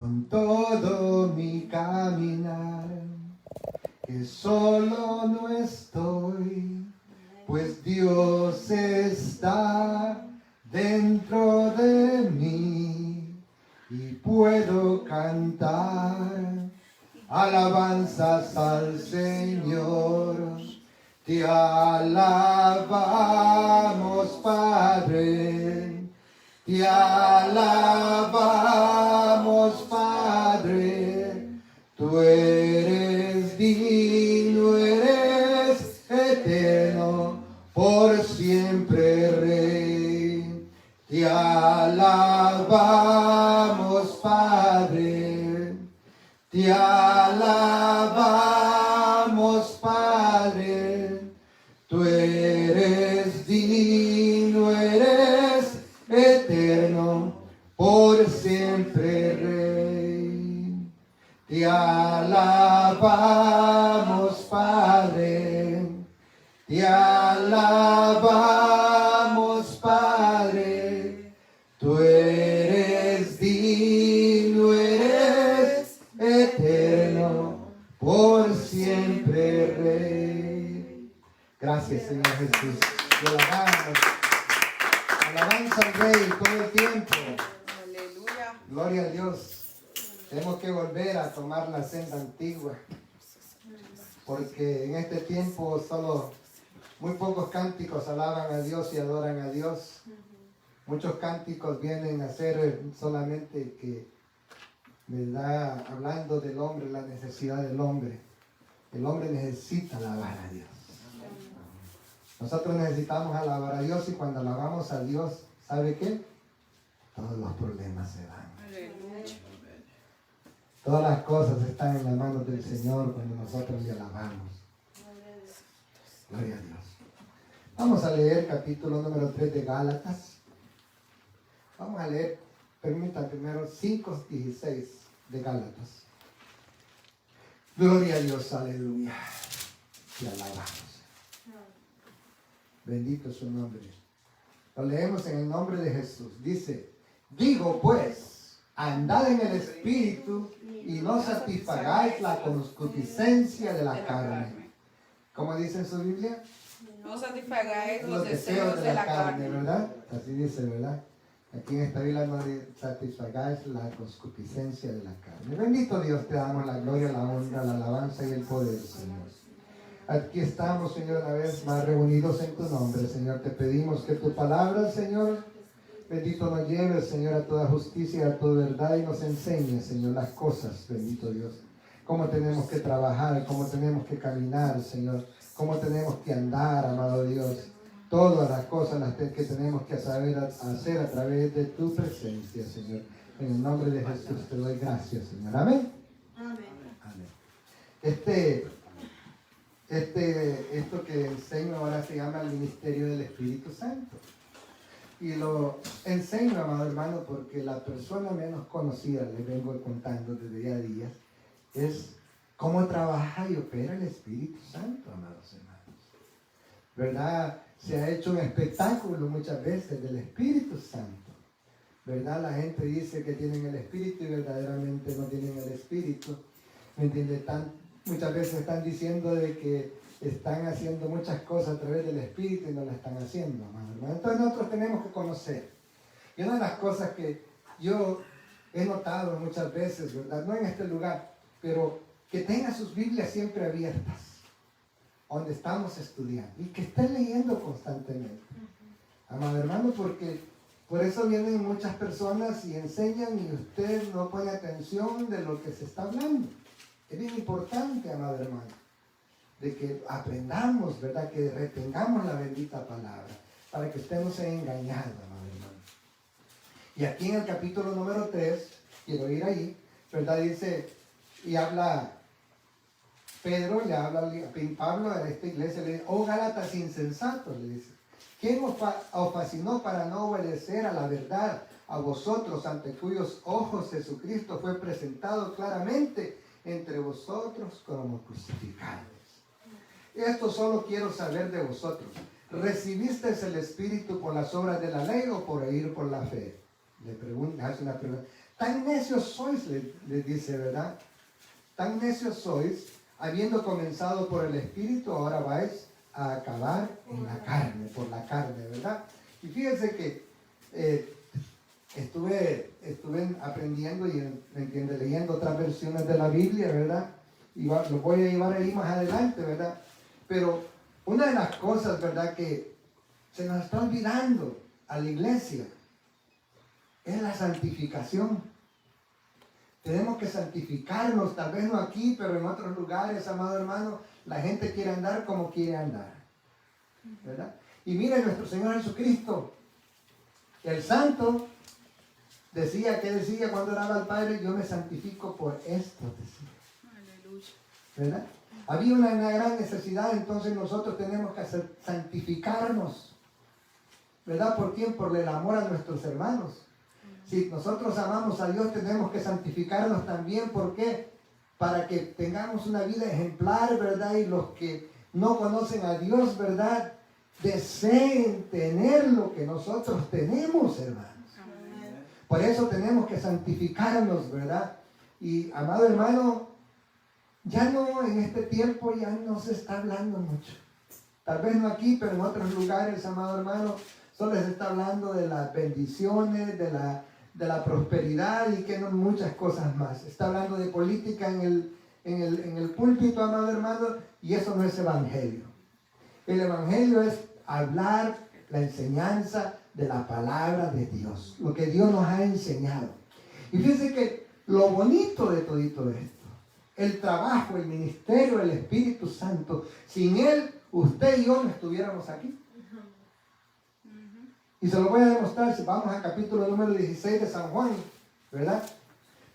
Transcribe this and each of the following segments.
con todo mi caminar, que solo no estoy, pues Dios está dentro de mí y puedo cantar alabanzas al Señor. Te alabamos, Padre, te alabamos, Padre, tú eres digno, eres eterno, por siempre Rey. Te alabamos, Padre, te alabamos, Padre, tú eres digno, eres eterno, por siempre Rey. Te alabamos, Padre, te alabamos, Padre, tú eres digno, eres eterno, por siempre Rey. Gracias, Señor Jesús. Te alabamos. Alabanza al Rey todo el tiempo. Aleluya. Gloria a Dios. Tenemos que volver a tomar la senda antigua, porque en este tiempo solo muy pocos cánticos alaban a Dios y adoran a Dios. Muchos cánticos vienen a ser solamente que, ¿verdad?, hablando del hombre, la necesidad del hombre. El hombre necesita alabar a Dios. Nosotros necesitamos alabar a Dios, y cuando alabamos a Dios, ¿sabe qué? Todos los problemas se van. Todas las cosas están en las manos del Señor cuando nosotros le alabamos. Gloria a Dios. Vamos a leer capítulo número 3 de Gálatas. Vamos a leer, permítanme primero, 5:16 de Gálatas. Gloria a Dios, aleluya. Te alabamos. Bendito es su nombre. Lo leemos en el nombre de Jesús. Dice: digo pues, andad en el Espíritu y no satisfagáis la concupiscencia de la carne. ¿Cómo dice en su Biblia? No satisfagáis los deseos de la carne. ¿Verdad? Así dice, ¿verdad? Aquí en esta Biblia no satisfagáis la concupiscencia de la carne. Bendito Dios, te damos la gloria, la honra, la alabanza y el poder, Señor. Aquí estamos, Señor, una vez más reunidos en tu nombre, Señor. Te pedimos que tu palabra, Señor, bendito, nos lleve, Señor, a toda justicia, a toda verdad, y nos enseñe, Señor, las cosas, bendito Dios. Cómo tenemos que trabajar, cómo tenemos que caminar, Señor. Cómo tenemos que andar, amado Dios. Todas las cosas las que tenemos que saber hacer a través de tu presencia, Señor. En el nombre de Jesús te doy gracias, Señor. Amén. Amén. Amén. Esto que enseño ahora se llama el ministerio del Espíritu Santo. Y lo enseño, amado hermano, porque la persona menos conocida, les vengo contando desde día a día, es cómo trabaja y opera el Espíritu Santo, amados hermanos. ¿Verdad? Se ha hecho un espectáculo muchas veces del Espíritu Santo. ¿Verdad? La gente dice que tienen el Espíritu y verdaderamente no tienen el Espíritu. ¿Me entiendes? Muchas veces están diciendo de que están haciendo muchas cosas a través del Espíritu y no la están haciendo, amado hermano. Entonces nosotros tenemos que conocer. Y una de las cosas que yo he notado muchas veces, ¿verdad? No en este lugar, pero que tenga sus Biblias siempre abiertas, donde estamos estudiando, y que estén leyendo constantemente, amado hermano, porque por eso vienen muchas personas y enseñan y usted no pone atención de lo que se está hablando. Es bien importante, amado hermano, de que aprendamos, ¿verdad? Que retengamos la bendita palabra, para que usted no sea engañado, amado hermano. Y aquí en el capítulo número 3, quiero ir ahí, ¿verdad? Dice, y habla Pedro, le habla a Pablo a esta iglesia, le dice: oh Gálatas insensatos, le dice, ¿quién os fascinó para no obedecer a la verdad? A vosotros, ante cuyos ojos Jesucristo fue presentado claramente entre vosotros como crucificados. Esto solo quiero saber de vosotros. ¿Recibisteis el Espíritu por las obras de la ley o por ir por la fe? Le pregunta, hace una pregunta. tan necios sois, les dice, ¿verdad? Tan necios sois, habiendo comenzado por el Espíritu, ahora vais a acabar en la carne, por la carne, ¿verdad? Y fíjense que estuve aprendiendo y leyendo otras versiones de la Biblia, ¿verdad? Y lo voy a llevar ahí más adelante, ¿verdad? Pero una de las cosas, ¿verdad?, que se nos está olvidando a la iglesia es la santificación. Tenemos que santificarnos, tal vez no aquí, pero en otros lugares, amado hermano, la gente quiere andar como quiere andar, ¿verdad? Y mire, nuestro Señor Jesucristo, el santo, decía cuando oraba al Padre, yo me santifico por esto, decía. Aleluya. ¿Verdad? Había una gran necesidad, entonces nosotros tenemos que santificarnos, ¿verdad? ¿Por quién? Por el amor a nuestros hermanos. Si nosotros amamos a Dios, tenemos que santificarnos también. ¿Por qué? Para que tengamos una vida ejemplar, ¿verdad? Y los que no conocen a Dios, ¿verdad?, deseen tener lo que nosotros tenemos, hermanos. Amén. Por eso tenemos que santificarnos, ¿verdad? Y, amado hermano, ya no, en este tiempo ya no se está hablando mucho. Tal vez no aquí, pero en otros lugares, amado hermano, solo se está hablando de las bendiciones, de la prosperidad y que no muchas cosas más. Está hablando de política en el púlpito, amado hermano, y eso no es evangelio. El evangelio es hablar la enseñanza de la palabra de Dios, lo que Dios nos ha enseñado. Y fíjense que lo bonito de todito esto, el trabajo, el ministerio del Espíritu Santo, sin Él, usted y yo no estuviéramos aquí. Y se lo voy a demostrar si vamos al capítulo número 16 de San Juan, ¿verdad?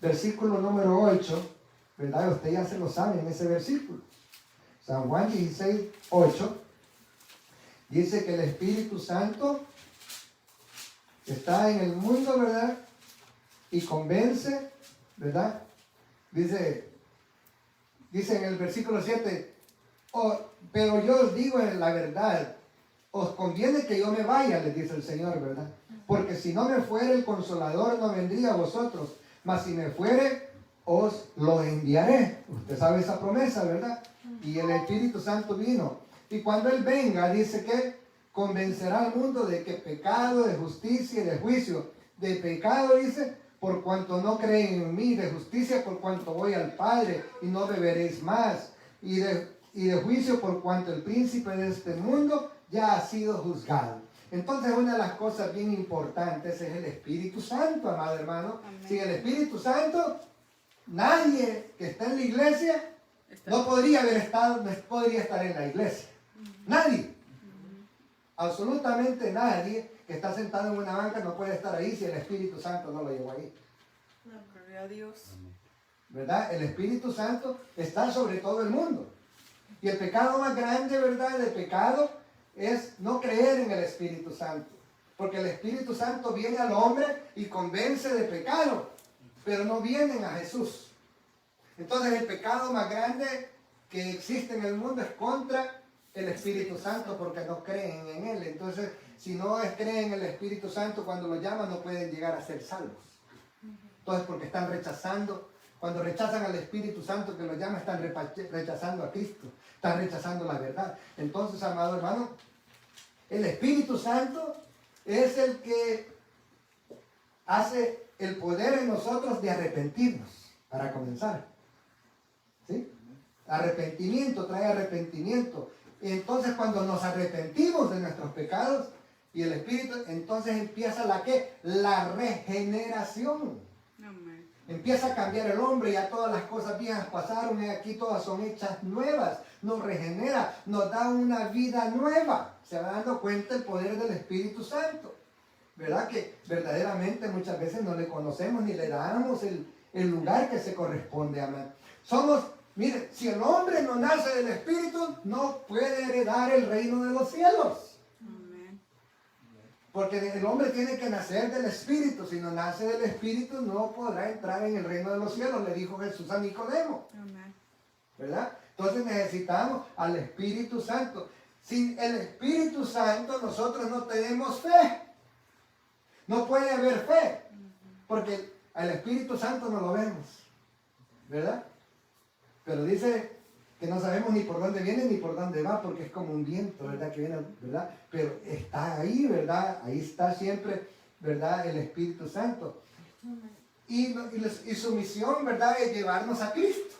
Versículo número 8, ¿verdad? Usted ya se lo sabe en ese versículo. San Juan 16, 8, dice que el Espíritu Santo está en el mundo, ¿verdad? Y convence, ¿verdad? Dice en el versículo 7, pero yo os digo en la verdad, os conviene que yo me vaya, les dice el Señor, ¿verdad? Porque si no me fuere, el Consolador no vendría a vosotros, mas si me fuere, os lo enviaré. Usted sabe esa promesa, ¿verdad? Y el Espíritu Santo vino. Y cuando Él venga, dice que convencerá al mundo de que pecado, de justicia y de juicio. De pecado, dice, por cuanto no creen en mí, de justicia por cuanto voy al Padre y no beberéis más, y de juicio por cuanto el príncipe de este mundo ya ha sido juzgado. Entonces una de las cosas bien importantes es el Espíritu Santo, amado hermano. Amén. Sin el Espíritu Santo, nadie que está en la iglesia no podría estar en la iglesia. Nadie. Absolutamente nadie que está sentado en una banca no puede estar ahí si el Espíritu Santo no lo llevó ahí. Gloria a Dios. ¿Verdad? El Espíritu Santo está sobre todo el mundo. Y el pecado más grande, ¿verdad?, de pecado es no creer en el Espíritu Santo. Porque el Espíritu Santo viene al hombre y convence de pecado, pero no vienen a Jesús. Entonces el pecado más grande que existe en el mundo es contra el Espíritu Santo, porque no creen en Él. Entonces, si no creen en el Espíritu Santo, cuando lo llaman no pueden llegar a ser salvos. Entonces, porque están rechazando. Cuando rechazan al Espíritu Santo que lo llama, están rechazando a Cristo, están rechazando la verdad. Entonces, amado hermano, el Espíritu Santo es el que hace el poder en nosotros de arrepentirnos, para comenzar. ¿Sí? Arrepentimiento, trae arrepentimiento. Entonces, cuando nos arrepentimos de nuestros pecados y el Espíritu, entonces empieza la regeneración. Empieza a cambiar el hombre, ya todas las cosas viejas pasaron y aquí todas son hechas nuevas. Nos regenera, nos da una vida nueva. Se va dando cuenta el poder del Espíritu Santo. ¿Verdad? Que verdaderamente muchas veces no le conocemos ni le damos el lugar que se corresponde a amar. Mire, si el hombre no nace del Espíritu, no puede heredar el reino de los cielos. Porque el hombre tiene que nacer del Espíritu. Si no nace del Espíritu, no podrá entrar en el reino de los cielos, le dijo Jesús a Nicodemo. Amén. ¿Verdad? Entonces necesitamos al Espíritu Santo. Sin el Espíritu Santo nosotros no tenemos fe. No puede haber fe. Porque al Espíritu Santo no lo vemos, ¿verdad? Pero dice que no sabemos ni por dónde viene ni por dónde va, porque es como un viento, ¿verdad? Que viene, ¿verdad? Pero está ahí, ¿verdad? Ahí está siempre, ¿verdad? El Espíritu Santo. Y su misión, ¿verdad? Es llevarnos a Cristo.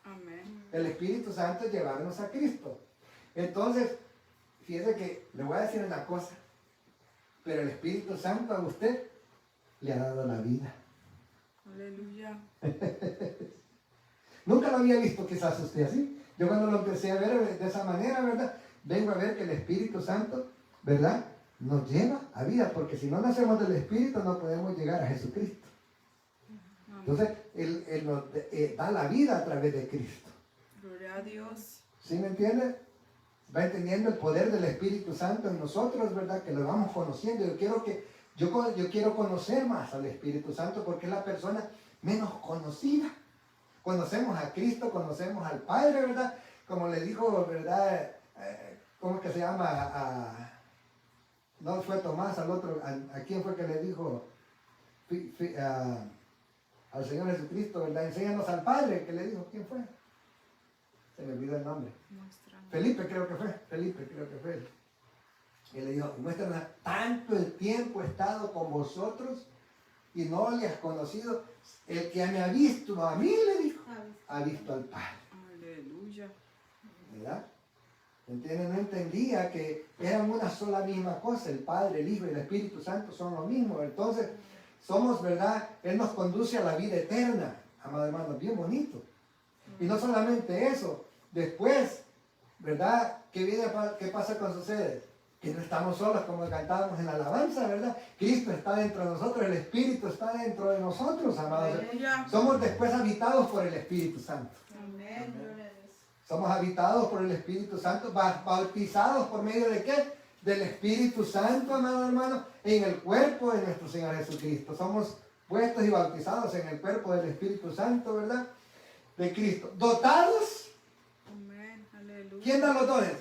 Amén. El Espíritu Santo es llevarnos a Cristo. Entonces, fíjese que le voy a decir una cosa, pero el Espíritu Santo a usted le ha dado la vida. Aleluya. Nunca lo había visto quizás usted así. Yo cuando lo empecé a ver de esa manera, ¿verdad? Vengo a ver que el Espíritu Santo, ¿verdad? Nos lleva a vida, porque si no nacemos del Espíritu no podemos llegar a Jesucristo. Entonces, Él nos da la vida a través de Cristo. Gloria a Dios. ¿Sí me entiende? Va entendiendo el poder del Espíritu Santo en nosotros, ¿verdad? Que lo vamos conociendo. Yo quiero conocer más al Espíritu Santo porque es la persona menos conocida. Conocemos a Cristo, conocemos al Padre, ¿verdad? Como le dijo, ¿verdad? ¿Cómo es que se llama? No fue Tomás, al otro. ¿A quién fue que le dijo? Al Señor Jesucristo, ¿verdad? Enséñanos al Padre, que le dijo. ¿Quién fue? Se me olvidó el nombre. Felipe creo que fue. Y le dijo, muéstranos, tanto el tiempo he estado con vosotros y no le has conocido. El que me ha visto, a mí le dijo, ha visto al Padre. Aleluya. ¿Verdad? ¿Entienden? No entendía que eran una sola misma cosa, el Padre, el Hijo y el Espíritu Santo son lo mismo. Entonces, somos, ¿verdad? Él nos conduce a la vida eterna, amado hermano, bien bonito. Y no solamente eso, después, ¿verdad? ¿Qué pasa con ustedes? Que no estamos solos como cantábamos en la alabanza, ¿verdad? Cristo está dentro de nosotros, el Espíritu está dentro de nosotros, amados. Somos después habitados por el Espíritu Santo. Amén. Somos habitados por el Espíritu Santo, bautizados por medio de ¿qué? Del Espíritu Santo, amado hermano, en el cuerpo de nuestro Señor Jesucristo. Somos puestos y bautizados en el cuerpo del Espíritu Santo, ¿verdad? De Cristo. Dotados. Amén. Aleluya. ¿Quién da los dones?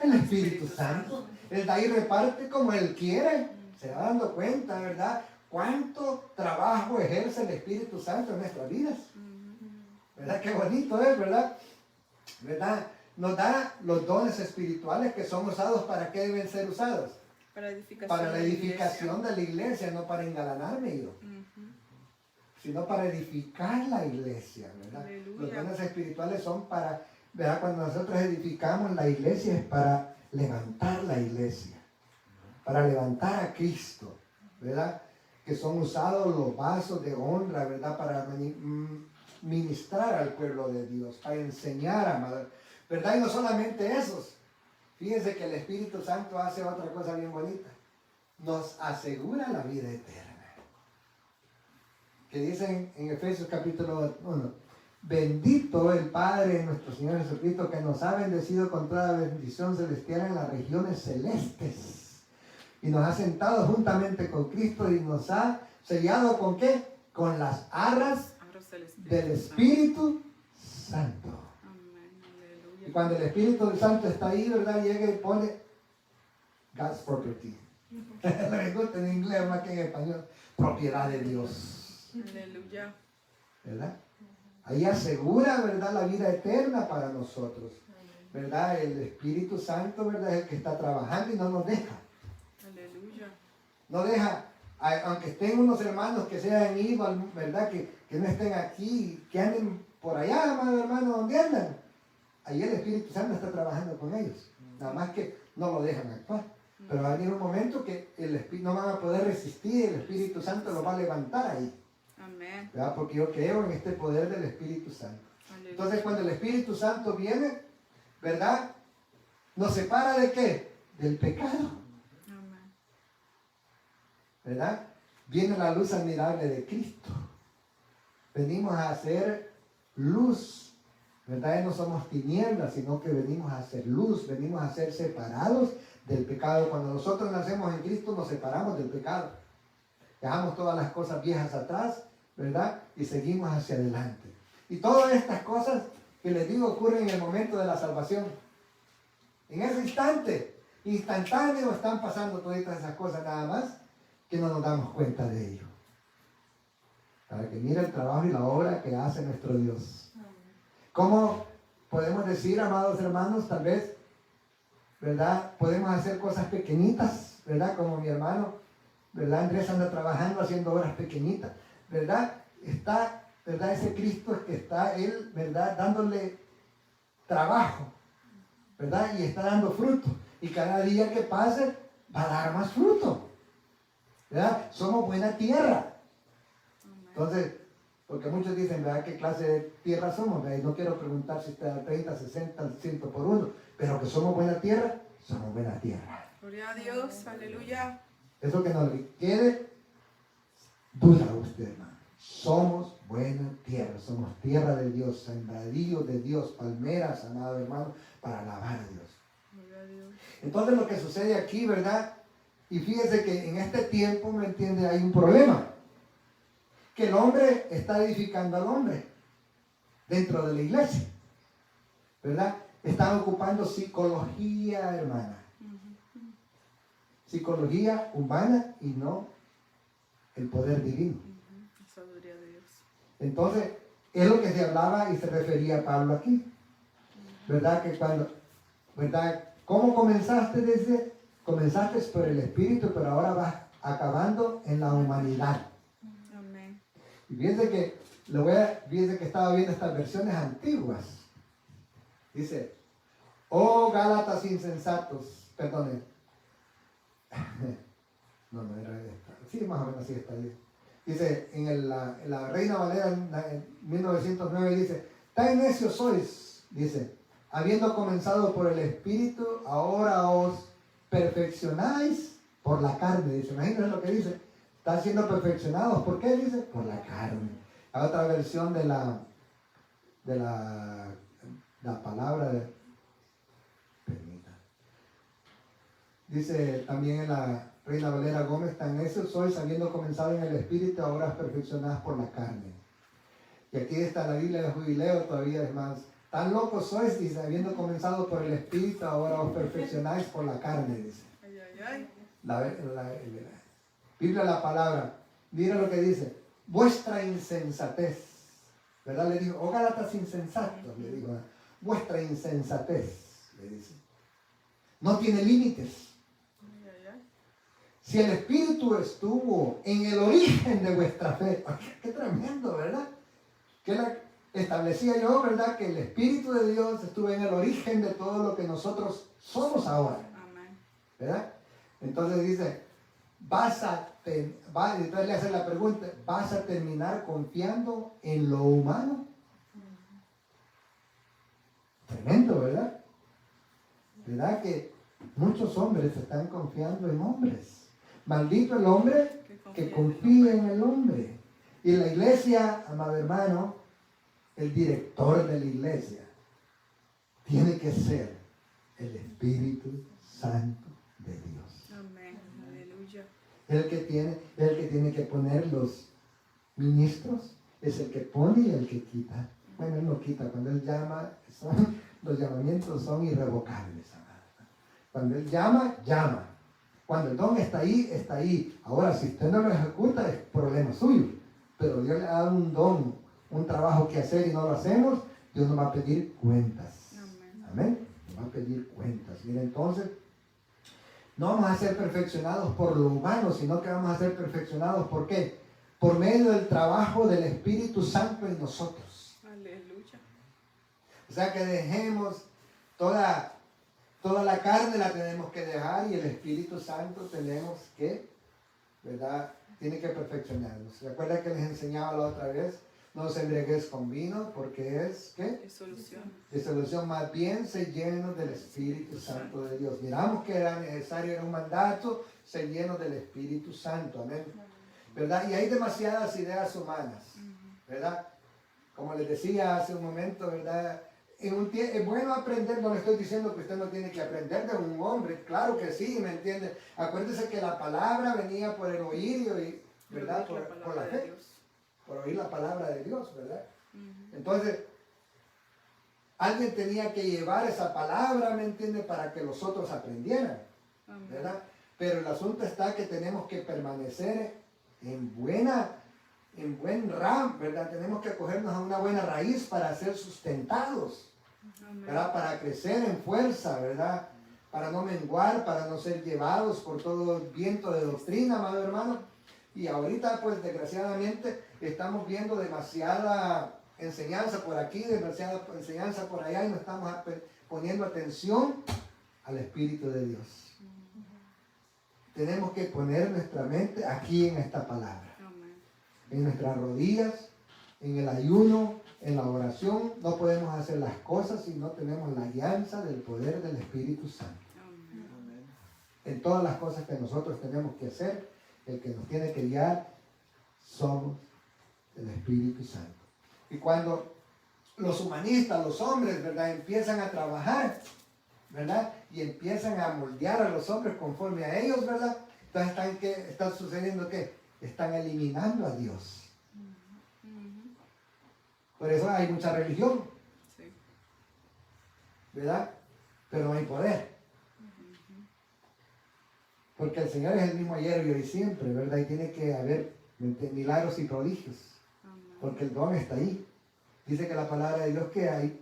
El Espíritu Santo. Él da y reparte como Él quiere. Se va dando cuenta, ¿verdad? Cuánto trabajo ejerce el Espíritu Santo en nuestras vidas. ¿Verdad? Qué bonito es, ¿verdad? ¿Verdad? Nos da los dones espirituales que son usados. ¿Para qué deben ser usados? Para la edificación de la iglesia, no para engalanarme yo. Sino para edificar la iglesia, ¿verdad? Aleluya. Los dones espirituales son para, ¿verdad? Cuando nosotros edificamos la iglesia es para levantar la iglesia, para levantar a Cristo, ¿verdad? Que son usados los vasos de honra, ¿verdad? Para ministrar al pueblo de Dios, para enseñar, amado, ¿verdad? Y no solamente esos. Fíjense que el Espíritu Santo hace otra cosa bien bonita. Nos asegura la vida eterna. Que dicen en Efesios capítulo 1, bendito el Padre de nuestro Señor Jesucristo, que nos ha bendecido con toda bendición celestial en las regiones celestes. Y nos ha sentado juntamente con Cristo y nos ha sellado ¿con qué? Con las arras del Espíritu Santo. Y cuando el Espíritu Santo está ahí, ¿verdad? Llega y pone God's property. Me gusta en inglés más que en español. Propiedad de Dios. Aleluya. ¿Verdad? Ahí asegura, ¿verdad? La vida eterna para nosotros. ¿Verdad? El Espíritu Santo, ¿verdad? Es el que está trabajando y no nos deja. Aleluya. No deja, aunque estén unos hermanos que se hayan ido, ¿verdad? Que no estén aquí, que anden por allá, amado hermano, donde andan. Ahí el Espíritu Santo está trabajando con ellos. Nada más que no lo dejan actuar. Pero va a venir un momento que no van a poder resistir, el Espíritu Santo los va a levantar ahí. Amén. ¿Verdad? Porque yo creo en este poder del Espíritu Santo. Aleluya. Entonces cuando el Espíritu Santo viene, ¿verdad? ¿Nos separa de qué? Del pecado. Amén. ¿Verdad? Viene la luz admirable de Cristo. Venimos a hacer luz. ¿Verdad? Y no somos tinieblas, sino que venimos a hacer luz, venimos a ser separados del pecado. Cuando nosotros nacemos en Cristo nos separamos del pecado. Dejamos todas las cosas viejas atrás, ¿verdad? Y seguimos hacia adelante. Y todas estas cosas que les digo ocurren en el momento de la salvación. En ese instante, instantáneo, están pasando todas esas cosas nada más que no nos damos cuenta de ello. para que mire el trabajo y la obra que hace nuestro Dios. ¿Cómo podemos decir, amados hermanos, tal vez, ¿verdad? Podemos hacer cosas pequeñitas, ¿verdad? Como mi hermano, ¿verdad? Andrés anda trabajando, haciendo obras pequeñitas, ¿verdad? Está, ¿verdad? Ese Cristo que está, él, ¿verdad? Dándole trabajo, ¿verdad? Y está dando fruto. Y cada día que pase, va a dar más fruto, ¿verdad? Somos buena tierra. Entonces, porque muchos dicen, ¿verdad? ¿Qué clase de tierra somos? ¿Verdad? Y no quiero preguntar si está al 30, 60, 100 por uno, pero que somos buena tierra, somos buena tierra. Gloria a Dios, aleluya. Eso que no le quede duda a usted, hermano. Somos buena tierra, somos tierra de Dios, sembradío de Dios, palmeras, amado hermano, para alabar a Dios. Gloria a Dios. Entonces lo que sucede aquí, ¿verdad? Y fíjese que en este tiempo, ¿me entiende? Hay un problema. Que el hombre está edificando al hombre dentro de la iglesia, ¿verdad? Están ocupando psicología, hermana. Psicología humana y no el poder divino. Sabiduría de Dios. Entonces, es lo que se hablaba y se refería a Pablo aquí. ¿Verdad? Que cuando, ¿verdad? ¿Cómo comenzaste? Dice, comenzaste por el Espíritu, pero ahora vas acabando en la humanidad. Amén. Y fíjense que, fíjense que estaba viendo estas versiones antiguas. Dice, oh Gálatas insensatos, perdonen. No era esta. Sí, más o menos así está bien. Dice, en la Reina Valera en 1909 dice, tan necios sois, dice, habiendo comenzado por el Espíritu, ahora os perfeccionáis por la carne. Dice, imagínense lo que dice, están siendo perfeccionados. ¿Por qué? Dice, por la carne. Hay otra versión de la palabra de... Permita. Dice también en la Reina Valera Gómez, tan necios sois, habiendo comenzado en el Espíritu, ahora os perfeccionáis por la carne. Y aquí está la Biblia de Jubileo, todavía es más. Tan locos sois, dice, habiendo comenzado por el Espíritu, ahora os perfeccionáis por la carne, dice. Ay, ay, ay. La Biblia, la palabra, mira lo que dice, vuestra insensatez, ¿verdad? Le dijo, oh Gálatas insensatos, le digo, vuestra insensatez, le dice, no tiene límites. Ay, ay, ay. Si el Espíritu estuvo en el origen de vuestra fe, qué tremendo, ¿verdad? Que establecía yo, ¿verdad? Que el Espíritu de Dios estuvo en el origen de todo lo que nosotros somos ahora, Amén. ¿verdad? Entonces dice, entonces le hace la pregunta, ¿vas a terminar confiando en lo humano? Tremendo, ¿verdad? ¿Verdad que muchos hombres están confiando en hombres? Maldito el hombre que confía en el hombre. Y la iglesia, amado hermano, el director de la iglesia tiene que ser el Espíritu Santo de Dios. Amén. Aleluya. El que tiene que poner los ministros, es el que pone y el que quita. Bueno, él no quita, cuando él llama, los llamamientos son irrevocables, amado. Cuando él llama, llama. Cuando el don está ahí, está ahí. Ahora, si usted no lo ejecuta, es problema suyo. Pero Dios le ha dado un don, un trabajo que hacer y no lo hacemos, Dios nos va a pedir cuentas. Amén. Amén. Nos va a pedir cuentas. Mira, entonces, no vamos a ser perfeccionados por lo humano, sino que vamos a ser perfeccionados, ¿por qué? Por medio del trabajo del Espíritu Santo en nosotros. Aleluya. O sea, que dejemos toda la carne, la tenemos que dejar, y el Espíritu Santo tenemos que, ¿verdad? Tiene que perfeccionarnos. ¿Se acuerdan que les enseñaba la otra vez? No os embriaguéis con vino, porque es, ¿qué? Disolución. Disolución, más bien se llenos del Espíritu Santo de Dios. Miramos que era necesario, era un mandato, ser llenos del Espíritu Santo, amén. ¿Verdad? Y hay demasiadas ideas humanas, ¿verdad? Como les decía hace un momento, ¿verdad? Es bueno aprender, no le estoy diciendo que usted no tiene que aprender de un hombre, claro que sí, ¿me entiende? Acuérdese que la palabra venía por el oír, ¿verdad? Por la fe, por oír la palabra de Dios, ¿verdad? Entonces, alguien tenía que llevar esa palabra, ¿me entiende? Para que los otros aprendieran, ¿verdad? Pero el asunto está que tenemos que permanecer en buena en buen ram, ¿verdad? Tenemos que acogernos a una buena raíz para ser sustentados, ¿verdad? Para crecer en fuerza, ¿verdad? Para no menguar, para no ser llevados por todo el viento de doctrina, amado hermano. Y ahorita, pues, desgraciadamente, estamos viendo demasiada enseñanza por aquí, demasiada enseñanza por allá, y no estamos poniendo atención al Espíritu de Dios. Tenemos que poner nuestra mente aquí en esta palabra. En nuestras rodillas, en el ayuno, en la oración. No podemos hacer las cosas si no tenemos la guianza del poder del Espíritu Santo. En todas las cosas que nosotros tenemos que hacer, el que nos tiene que guiar somos el Espíritu Santo. Y cuando los humanistas, los hombres, ¿verdad?, empiezan a trabajar, ¿verdad?, y empiezan a moldear a los hombres conforme a ellos, ¿verdad?, entonces está sucediendo ¿qué? Están eliminando a Dios. Por eso hay mucha religión, ¿verdad? Pero no hay poder. Porque el Señor es el mismo ayer y hoy siempre, ¿verdad? Y tiene que haber milagros y prodigios. Porque el don está ahí. Dice que la palabra de Dios que hay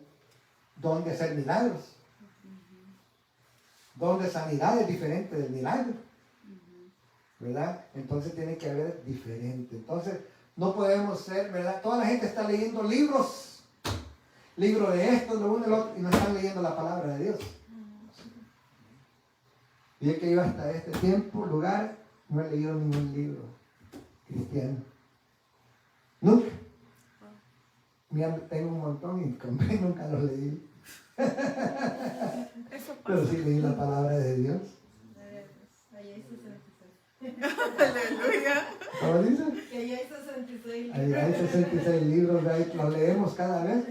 don de hacer milagros. Don de sanidad es diferente del milagro, ¿verdad? Entonces tiene que haber diferente. Entonces no podemos ser, ¿verdad? Toda la gente está leyendo libros. Libro de esto, de uno, del otro, y no están leyendo la palabra de Dios. Y es que yo hasta este tiempo, lugar, no he leído ningún libro cristiano. Nunca. Mira, tengo un montón y compré, nunca los leí. Pero sí leí la palabra de Dios. Ahí hay 66. Aleluya. ¿Cómo dice? Que ahí hay 66 libros. Ahí hay 66 libros, ahí los leemos cada vez.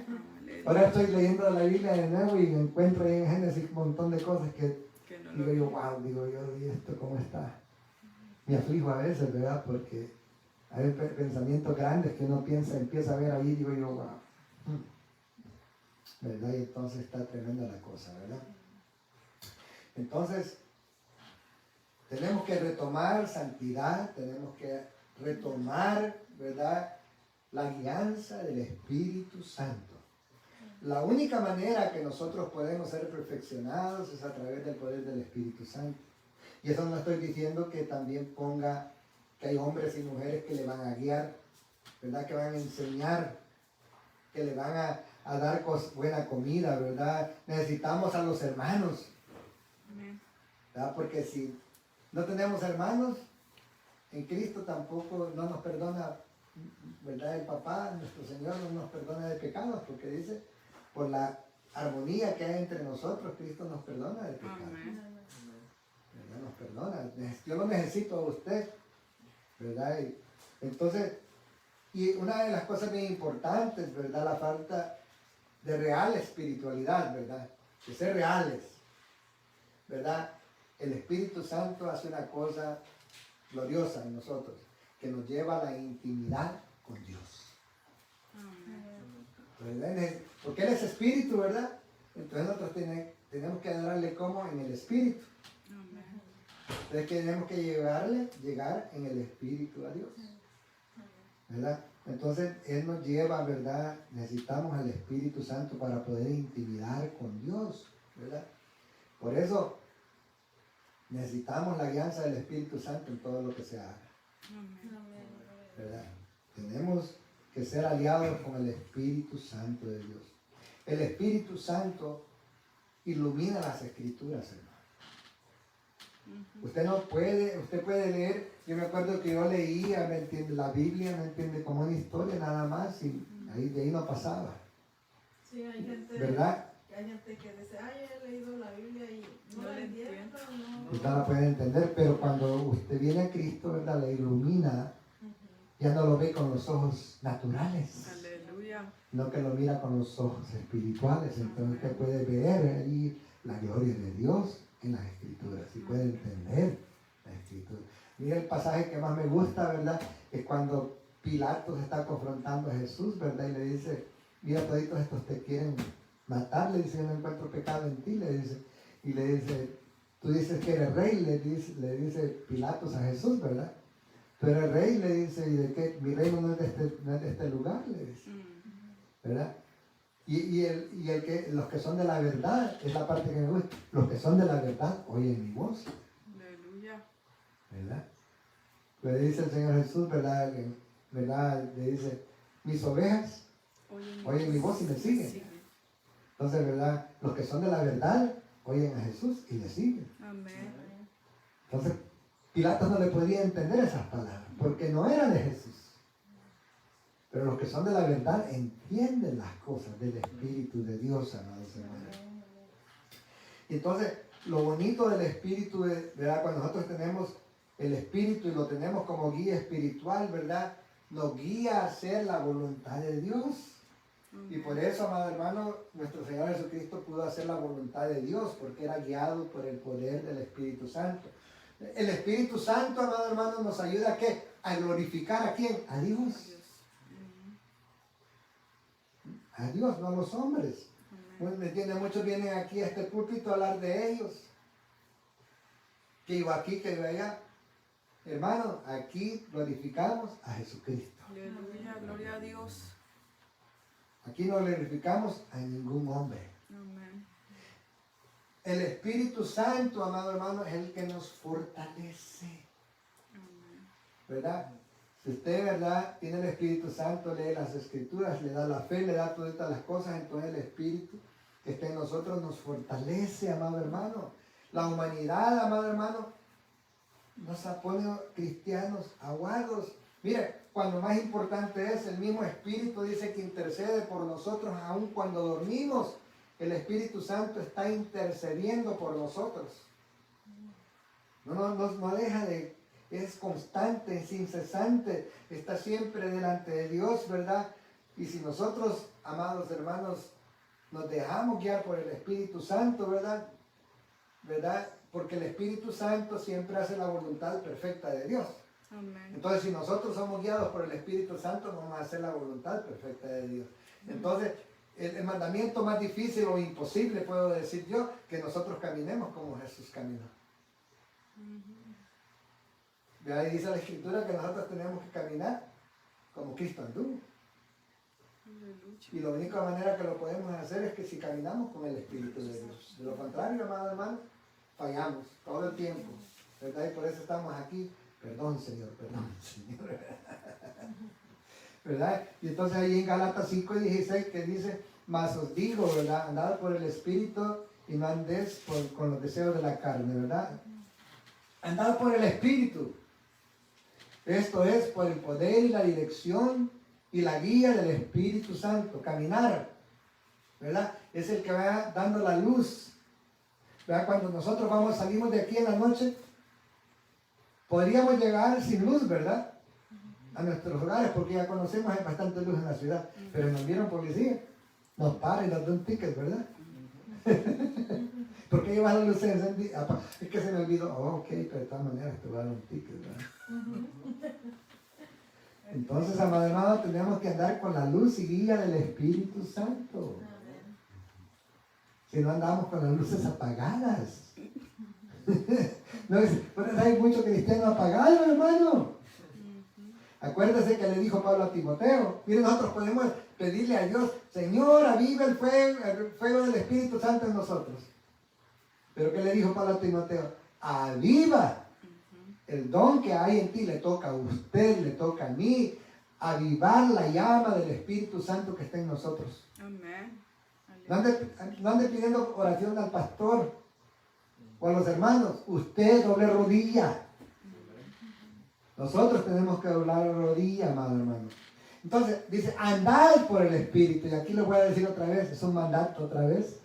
Ahora estoy leyendo la Biblia de nuevo y encuentro ahí en Génesis un montón de cosas que digo yo, wow, digo yo, ¿y esto cómo está? Me aflijo a veces, ¿verdad? Porque hay pensamientos grandes que uno empieza a ver ahí, digo yo, wow. ¿Verdad? Y entonces está tremenda la cosa, ¿verdad? Entonces, tenemos que retomar santidad, tenemos que retomar, ¿verdad?, la guianza del Espíritu Santo. La única manera que nosotros podemos ser perfeccionados es a través del poder del Espíritu Santo. Y eso no estoy diciendo que también ponga que hay hombres y mujeres que le van a guiar, ¿verdad?, que van a enseñar, que le van a dar buena comida, ¿verdad? Necesitamos a los hermanos, ¿verdad? Porque si no tenemos hermanos, en Cristo tampoco no nos perdona, ¿verdad? El Papá, nuestro Señor, no nos perdona de pecados, porque dice, por la armonía que hay entre nosotros, Cristo nos perdona de pecados. ¿Verdad? Nos perdona. Yo lo necesito a usted, ¿verdad? Y entonces, y una de las cosas bien importantes, ¿verdad? La falta de real espiritualidad, ¿verdad? De ser reales, ¿verdad? El Espíritu Santo hace una cosa gloriosa en nosotros, que nos lleva a la intimidad con Dios. ¿Verdad? Porque Él es Espíritu, ¿verdad? Entonces nosotros tenemos que adorarle como en el Espíritu. Entonces tenemos que llegar en el Espíritu a Dios, ¿verdad? Entonces Él nos lleva, ¿verdad? Necesitamos al Espíritu Santo para poder intimidar con Dios, ¿verdad? Por eso necesitamos la guianza del Espíritu Santo en todo lo que se haga, ¿verdad? Tenemos que ser aliados con el Espíritu Santo de Dios. El Espíritu Santo ilumina las Escrituras, hermano. Usted puede leer, yo me acuerdo que yo leía, ¿me entiende? La Biblia, ¿me entiende? Como una historia nada más, y de ahí no pasaba. Sí, hay gente, ¿verdad? Hay gente que dice, ay, he leído la Biblia y no la entiendo, no. Usted la puede entender, pero cuando usted viene a Cristo, ¿verdad? Le ilumina, ya no lo ve con los ojos naturales. Aleluya. No, que lo mira con los ojos espirituales. Entonces usted puede ver ahí la gloria de Dios en las Escrituras y puede entender las Escrituras. Mira el pasaje que más me gusta, ¿verdad? Es cuando Pilatos está confrontando a Jesús, ¿verdad? Y le dice, mira, toditos estos te quieren matar, le dice, yo no encuentro pecado en ti, le dice. Y le dice, tú dices que eres rey, le dice Pilatos a Jesús, ¿verdad? Pero el rey le dice, ¿y de qué? Mi reino no es de este lugar, le dice. ¿Verdad? Los que son de la verdad, es la parte que me gusta, los que son de la verdad oyen mi voz. Aleluya. ¿Verdad? Le dice el Señor Jesús, ¿verdad? Le dice, mis ovejas oyen mi voz y me siguen. Entonces, ¿verdad? Los que son de la verdad oyen a Jesús y le siguen. Amén. Entonces, Pilato no le podía entender esas palabras, porque no eran de Jesús. Pero los que son de la verdad entienden las cosas del Espíritu de Dios, amados hermanos. Y entonces, lo bonito del Espíritu, ¿verdad? Cuando nosotros tenemos el Espíritu y lo tenemos como guía espiritual, ¿verdad? Nos guía a hacer la voluntad de Dios. Y por eso, amado hermano, nuestro Señor Jesucristo pudo hacer la voluntad de Dios, porque era guiado por el poder del Espíritu Santo. El Espíritu Santo, amado hermano, nos ayuda ¿a qué? A glorificar ¿a quién? A Dios. A Dios, no a los hombres. ¿Me entienden? Muchos vienen aquí a este púlpito a hablar de ellos. Que iba aquí, que iba allá. Hermano, aquí glorificamos a Jesucristo. Aleluya, gloria a Dios. Aquí no glorificamos a ningún hombre. Amén. El Espíritu Santo, amado hermano, es el que nos fortalece. Amén. ¿Verdad? Si usted, ¿verdad?, tiene el Espíritu Santo, lee las Escrituras, le da la fe, le da todas estas las cosas, entonces el Espíritu que está en nosotros nos fortalece, amado hermano. La humanidad, amado hermano, nos pone cristianos aguados. Mire, cuando más importante es, el mismo Espíritu dice que intercede por nosotros aun cuando dormimos. El Espíritu Santo está intercediendo por nosotros. No deja de, es constante, es incesante, está siempre delante de Dios, ¿verdad? Y si nosotros, amados hermanos, nos dejamos guiar por el Espíritu Santo, ¿verdad? Porque el Espíritu Santo siempre hace la voluntad perfecta de Dios. Amén. Entonces, si nosotros somos guiados por el Espíritu Santo, vamos a hacer la voluntad perfecta de Dios. Entonces, el mandamiento más difícil o imposible, puedo decir yo, que nosotros caminemos como Jesús caminó. De ahí dice la Escritura que nosotros tenemos que caminar como Cristo anduvo. Y la única manera que lo podemos hacer es que si caminamos con el Espíritu de Dios. De lo contrario, amado hermano, fallamos todo el tiempo. ¿Verdad? Y por eso estamos aquí. Perdón, Señor, perdón, Señor. ¿Verdad? Y entonces ahí en Gálatas 5:16 que dice, mas os digo, ¿verdad? Andad por el Espíritu y no andéis con los deseos de la carne, ¿verdad? Andad por el Espíritu. Esto es por el poder y la dirección y la guía del Espíritu Santo. Caminar, ¿verdad? Es el que va dando la luz. ¿Verdad? Cuando nosotros salimos de aquí en la noche, podríamos llegar sin luz, ¿verdad? A nuestros hogares, porque ya conocemos, hay bastante luz en la ciudad. Pero nos vieron policía, nos para y nos da un ticket, ¿verdad? ¿Por qué llevas la luz encendida? Es que se me olvidó. Oh, ok, pero de todas maneras te voy a dar un ticket, ¿verdad? Entonces, amado hermano, tenemos que andar con la luz y guía del Espíritu Santo. Si no andamos con las luces apagadas. No, pero hay muchos cristianos apagados, hermano. Acuérdese que le dijo Pablo a Timoteo. Miren, nosotros podemos pedirle a Dios, Señor, aviva el fuego del Espíritu Santo en nosotros. Pero ¿qué le dijo Pablo a Timoteo? Aviva. El don que hay en ti le toca a usted, le toca a mí. Avivar la llama del Espíritu Santo que está en nosotros. Amén. No ande pidiendo oración al pastor o a los hermanos. Usted doble rodilla. Nosotros tenemos que doblar la rodilla, amado hermano. Entonces, dice, andad por el Espíritu. Y aquí lo voy a decir otra vez, es un mandato otra vez.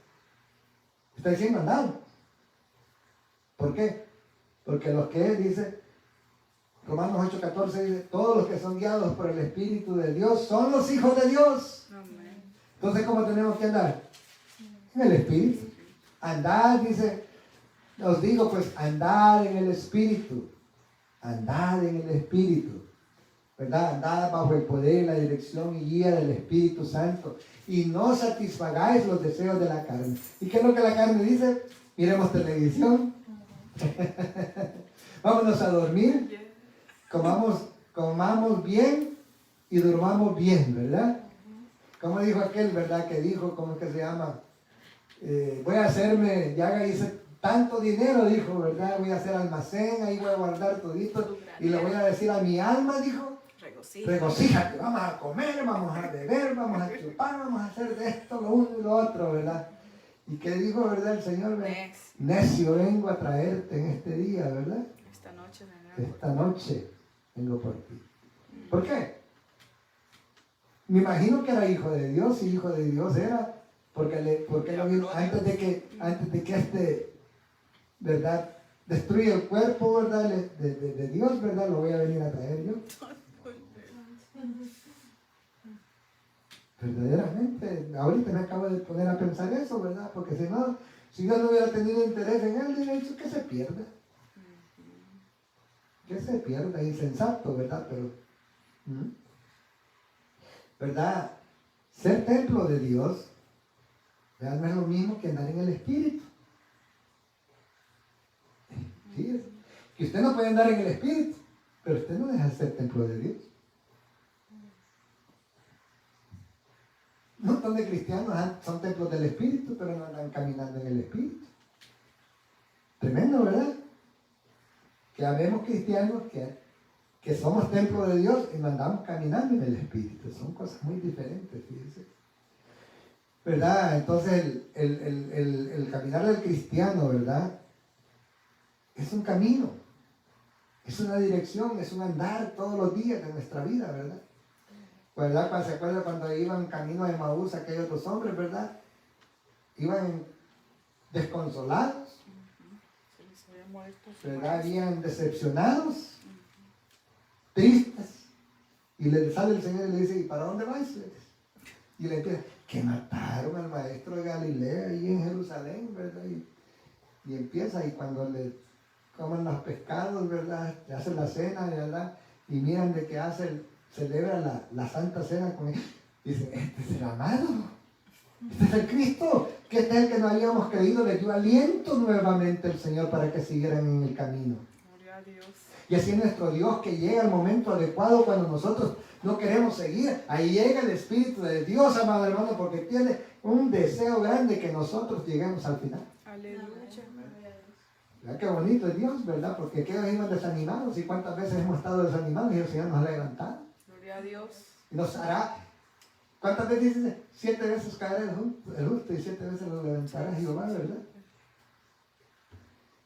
Está diciendo andad. ¿Por qué? Porque los que dice, Romanos 8:14 dice, todos los que son guiados por el Espíritu de Dios son los hijos de Dios. Amén. Entonces, ¿cómo tenemos que andar? En el Espíritu. Andad, dice, os digo pues, andad en el Espíritu. Andad en el Espíritu. ¿Verdad? Andad bajo el poder, la dirección y guía del Espíritu Santo. Y no satisfagáis los deseos de la carne. ¿Y qué es lo que la carne dice? Miremos televisión. Vámonos a dormir. comamos bien y durmamos bien, ¿verdad? Como dijo aquel, ¿verdad? Que dijo, ¿cómo es que se llama? Voy a hacerme, ya hice tanto dinero, dijo, ¿verdad? Voy a hacer almacén, ahí voy a guardar todito y le voy a decir a mi alma, dijo, regocíjate, vamos a comer, vamos a beber, vamos a chupar, vamos a hacer de esto, lo uno y lo otro, ¿verdad? ¿Y qué dijo, verdad, el Señor? Necio vengo a traerte en este día, ¿verdad? Esta noche vengo por ti. ¿Por qué? Me imagino que era hijo de Dios, y hijo de Dios era, porque lo vino antes de que ¿verdad? Destruya el cuerpo, ¿verdad? De Dios, ¿verdad? Lo voy a venir a traer yo. Verdaderamente, ahorita me acabo de poner a pensar eso, ¿verdad? Porque si Dios no hubiera tenido interés en él, hubiera dicho que se pierda. Que se pierda, insensato, ¿verdad? Pero, ¿verdad? Ser templo de Dios, ¿verdad? No es lo mismo que andar en el Espíritu. ¿Sí? Que usted no puede andar en el Espíritu, pero usted no deja de ser templo de Dios. Un montón de cristianos son templos del Espíritu, pero no andan caminando en el Espíritu. Tremendo, ¿verdad? Que habemos cristianos que somos templo de Dios y no andamos caminando en el Espíritu. Son cosas muy diferentes, fíjense. ¿Verdad? Entonces el caminar del cristiano, ¿verdad? Es un camino, es una dirección, es un andar todos los días de nuestra vida, ¿verdad? ¿Verdad? ¿Se acuerda cuando iban camino de Emaús aquellos dos hombres, ¿verdad? Iban desconsolados, ¿verdad? Habían decepcionados, tristes, y le sale el Señor y le dice, ¿y para dónde vais? Y le empieza, que mataron al maestro de Galilea ahí en Jerusalén, ¿verdad? Y empieza, y cuando le comen los pescados, ¿verdad? Le hacen la cena, ¿verdad? Y miran de que celebra la Santa Cena con él. Dicen, este es el amado, este es el Cristo, que este es el que no habíamos creído. Le dio aliento nuevamente el Señor para que siguieran en el camino. Gloria a Dios. Y así es nuestro Dios, que llega el momento adecuado cuando nosotros no queremos seguir. Ahí llega el Espíritu de Dios, amado hermano, porque tiene un deseo grande que nosotros lleguemos al final. Aleluya. ¿Verdad? Qué bonito es Dios, ¿verdad? Porque aquellos iban desanimados, y cuántas veces hemos estado desanimados y el Señor nos ha levantado. Gloria a Dios. Y nos hará, ¿cuántas veces dice? 7 veces caerá el justo y 7 veces lo levantará Jehová, ¿verdad?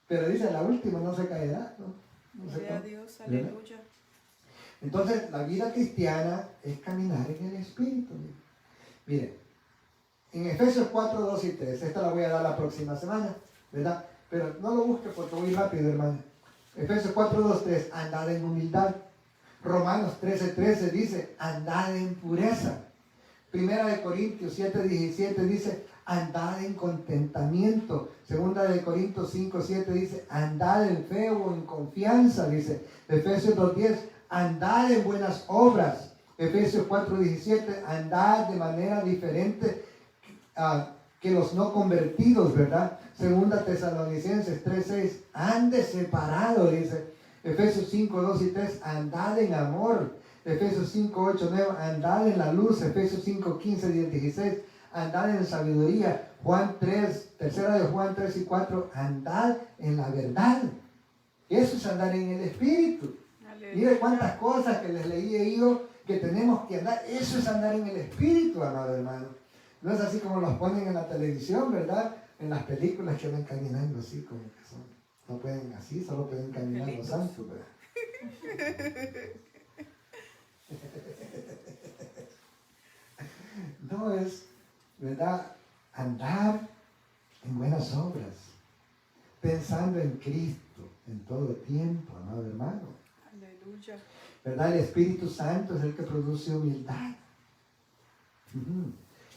Pero dice, la última no se caerá, ¿no? Gloria a Dios, aleluya. Entonces, la vida cristiana es caminar en el Espíritu. Miren, en Efesios 4, 2 y 3, esta la voy a dar la próxima semana, ¿verdad? Pero no lo busque porque voy rápido, hermano. Efesios 4, 2, 3, andad en humildad. Romanos 13, 13 dice, andad en pureza. Primera de Corintios 7, 17 dice, andad en contentamiento. Segunda de Corintios 5, 7 dice, andad en fe o en confianza, dice. Efesios 2, 10, andad en buenas obras. Efesios 4, 17, andad de manera diferente que los no convertidos, ¿verdad? Segunda Tesalonicenses 3, 6, ande separado, dice. Efesios 5, 2 y 3, andad en amor. Efesios 5, 8, 9, andad en la luz. Efesios 5, 15, 10, 16, andad en sabiduría. Juan 3, tercera de Juan 3 y 4, andad en la verdad. Eso es andar en el Espíritu. Mire cuántas cosas que les leí yo que tenemos que andar. Eso es andar en el Espíritu, amado hermano. No es así como los ponen en la televisión, ¿verdad? En las películas que van caminando así como que son. No pueden así, solo pueden caminar los santos, ¿verdad? No es, ¿verdad? Andar en buenas obras, pensando en Cristo en todo tiempo, amado hermano. Aleluya. ¿Verdad? El Espíritu Santo es el que produce humildad.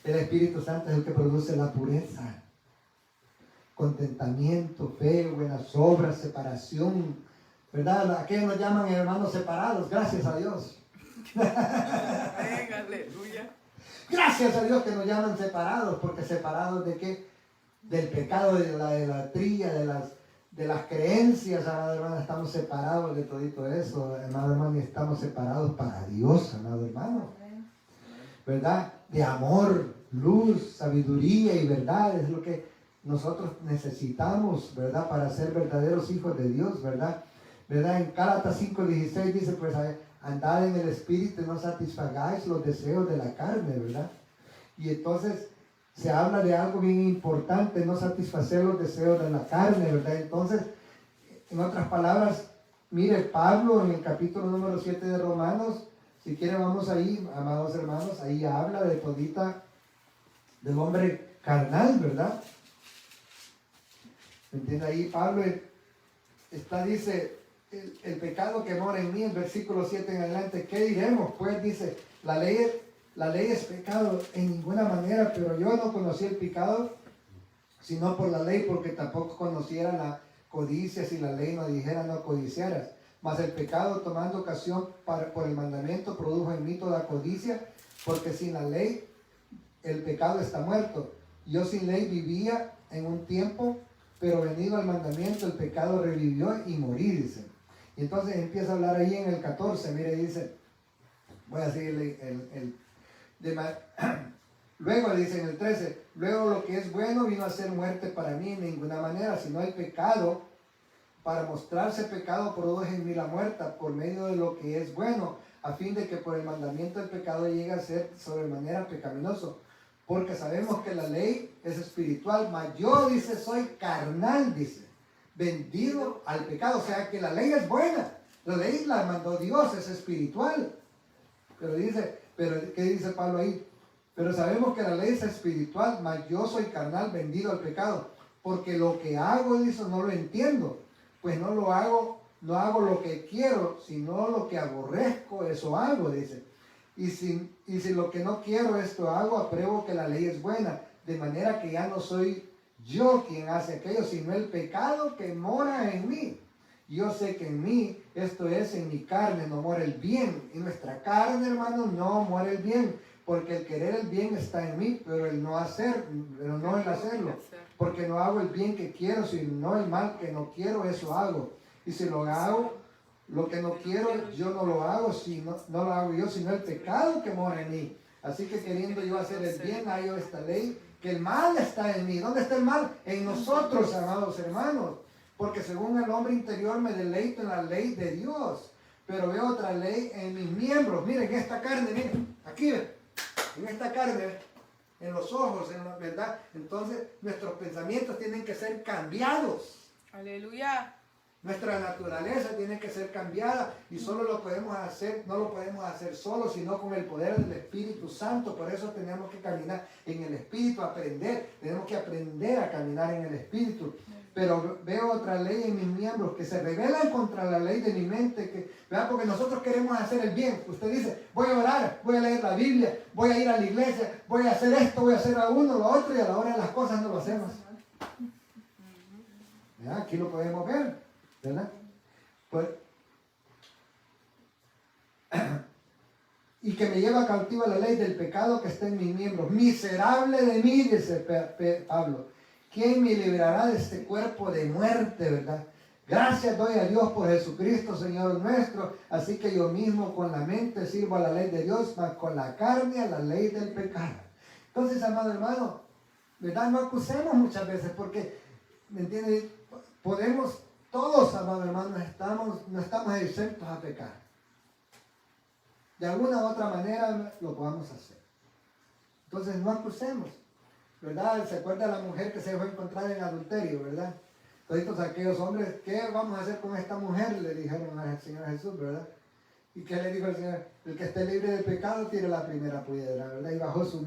El Espíritu Santo es el que produce la pureza, contentamiento, fe, buenas obras, separación, ¿verdad? Aquellos nos llaman hermanos separados, gracias a Dios. Aleluya. Gracias a Dios que nos llaman separados, porque separados de qué? Del pecado, de la idolatría, de las creencias, amado hermano, estamos separados de todito eso, amado hermano, y estamos separados para Dios, amado hermano. ¿Verdad? De amor, luz, sabiduría y verdad es lo que nosotros necesitamos, ¿verdad? Para ser verdaderos hijos de Dios, ¿verdad? ¿Verdad? En Gálatas 5:16 dice, pues, andad en el Espíritu y no satisfagáis los deseos de la carne, ¿verdad? Y entonces se habla de algo bien importante, no satisfacer los deseos de la carne, ¿verdad? Entonces, en otras palabras, mire, Pablo en el capítulo número 7 de Romanos, si quieren vamos ahí, amados hermanos, ahí habla de todita del hombre carnal, ¿verdad? ¿Me entiende? Ahí Pablo dice, el pecado que mora en mí, en versículo 7 en adelante, ¿qué diremos? Pues dice, la ley es pecado en ninguna manera, pero yo no conocí el pecado sino por la ley, porque tampoco conociera la codicia si la ley no dijera no codiciaras. Mas el pecado, tomando ocasión por el mandamiento, produjo en mí toda codicia, porque sin la ley el pecado está muerto. Yo sin ley vivía en un tiempo, pero venido al mandamiento el pecado revivió y morí, dice. Y entonces empieza a hablar ahí en el 14, mire, dice, voy a seguir luego dice en el 13, luego lo que es bueno vino a ser muerte para mí en ninguna manera, sino el pecado. Para mostrarse pecado produjo en mí la muerte por medio de lo que es bueno, a fin de que por el mandamiento el pecado llegue a ser sobremanera pecaminoso. Porque sabemos que la ley es espiritual, mas yo, dice, soy carnal, dice, vendido al pecado. O sea que la ley es buena, la ley la mandó Dios, es espiritual. Pero ¿qué dice Pablo ahí? Pero sabemos que la ley es espiritual, mas yo soy carnal, vendido al pecado. Porque lo que hago, dice, no lo entiendo. Pues no hago lo que quiero, sino lo que aborrezco, eso hago, dice. Y si lo que no quiero, esto hago, apruebo que la ley es buena. De manera que ya no soy yo quien hace aquello, sino el pecado que mora en mí. Yo sé que en mí, esto es, en mi carne, no mora el bien. En nuestra carne, hermano, no mora el bien. Porque el querer el bien está en mí, pero el no el hacerlo. Porque no hago el bien que quiero, sino el mal que no quiero, eso hago. Y si lo hago, lo que no quiero, yo no lo hago, no lo hago yo, sino el pecado que mora en mí. Así que queriendo yo hacer el bien, hallo esta ley, que el mal está en mí. ¿Dónde está el mal? En nosotros, amados hermanos. Porque según el hombre interior me deleito en la ley de Dios. Pero veo otra ley en mis miembros. Miren esta carne, miren, aquí, en esta carne, en los ojos, en la verdad. Entonces nuestros pensamientos tienen que ser cambiados. Aleluya. Nuestra naturaleza tiene que ser cambiada y solo lo podemos hacer, no lo podemos hacer solo, sino con el poder del Espíritu Santo. Por eso tenemos que caminar en el Espíritu, tenemos que aprender a caminar en el Espíritu. Pero veo otra ley en mis miembros que se rebelan contra la ley de mi mente, ¿verdad? Porque nosotros queremos hacer el bien. Usted dice, voy a orar, voy a leer la Biblia, voy a ir a la iglesia, voy a hacer esto, voy a hacer a uno, lo otro, y a la hora de las cosas no lo hacemos. ¿Verdad? Aquí lo podemos ver, ¿verdad? Pues, y que me lleva cautiva la ley del pecado que está en mis miembros. Miserable de mí, dice Pablo. ¿Quién me librará de este cuerpo de muerte, verdad? Gracias doy a Dios por Jesucristo, Señor nuestro. Así que yo mismo con la mente sirvo a la ley de Dios, mas con la carne a la ley del pecado. Entonces, amado hermano, ¿verdad? No acusemos muchas veces porque, ¿me entiendes? Todos, amado hermano, no estamos exentos a pecar. De alguna u otra manera lo podamos hacer. Entonces, no acusemos. ¿Verdad? ¿Se acuerda la mujer que se fue a encontrar en adulterio, verdad? Todos aquellos hombres, ¿qué vamos a hacer con esta mujer? Le dijeron al Señor Jesús, ¿verdad? ¿Y qué le dijo el Señor? El que esté libre de pecado tire la primera piedra, ¿verdad? Y bajó su